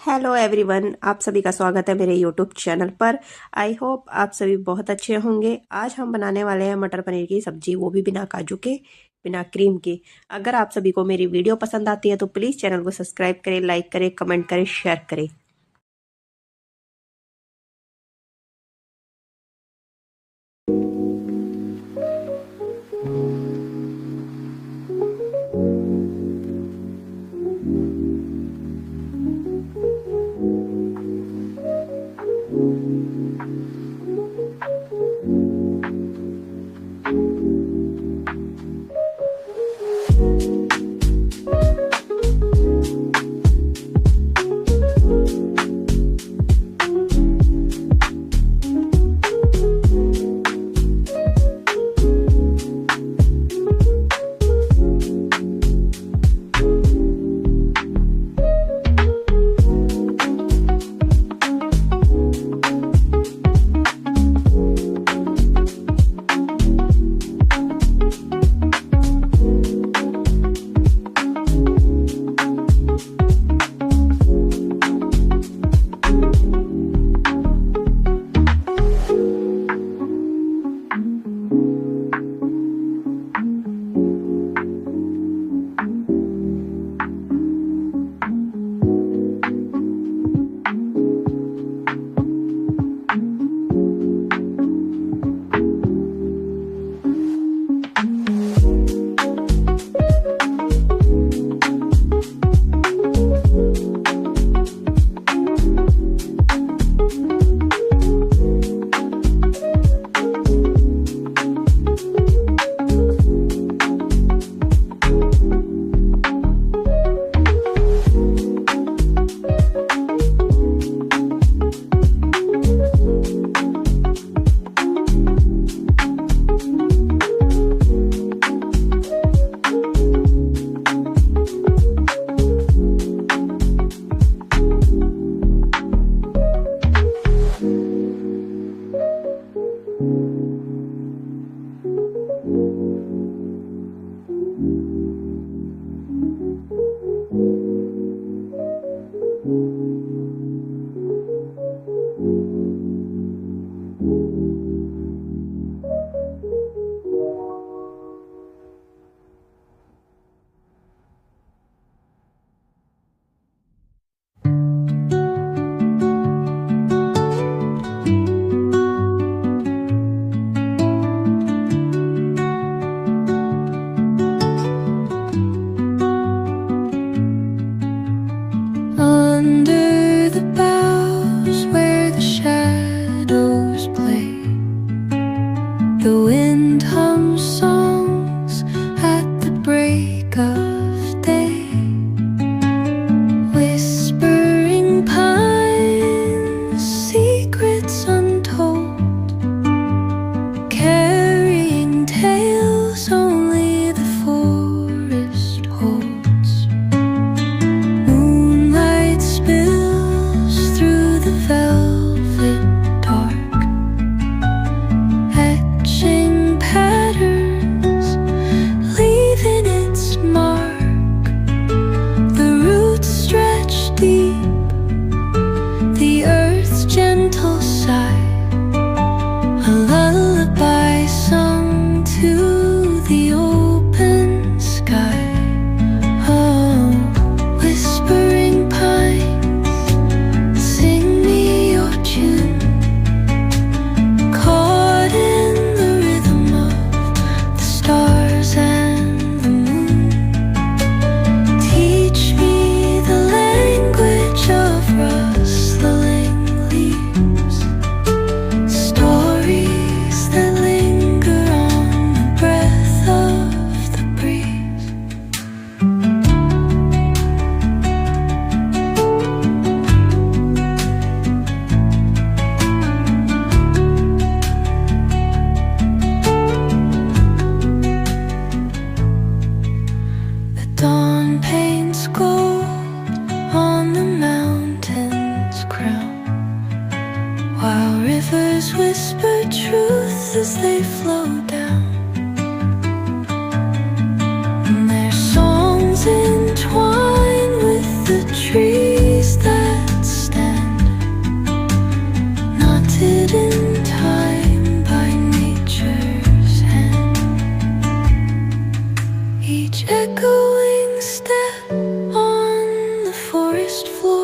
Hello everyone, आप सभी का स्वागत है मेरे यूट्यूब चैनल पर। आई होप आप सभी बहुत अच्छे होंगे। आज हम बनाने वाले हैं मटर पनीर की सब्जी, वो भी बिना काजू के, बिना क्रीम के। अगर आप सभी को मेरी वीडियो पसंद आती है तो प्लीज़ चैनल को सब्सक्राइब करें, लाइक करें, कमेंट करें, शेयर करें। Under the boughs where the shadows play, the wind hums songs at the break of day. Whispering pines, secrets untold, carrying tales only the forest holds. Moonlight spills through the velvet dark, etching patterns, leaving its mark. The roots stretch deep, the earth's gentle sigh, a lullaby sung to the open sky. Oh, whispering pines, sing me your tune, caught in the rhythm of the stars and the moon. Teach me the language of rustling leaves, stories that linger on the breath of the breeze. The dawn paints gold on the mountain's crown, while rivers whisper truth as they flow down. And their songs entwine with the trees that explore.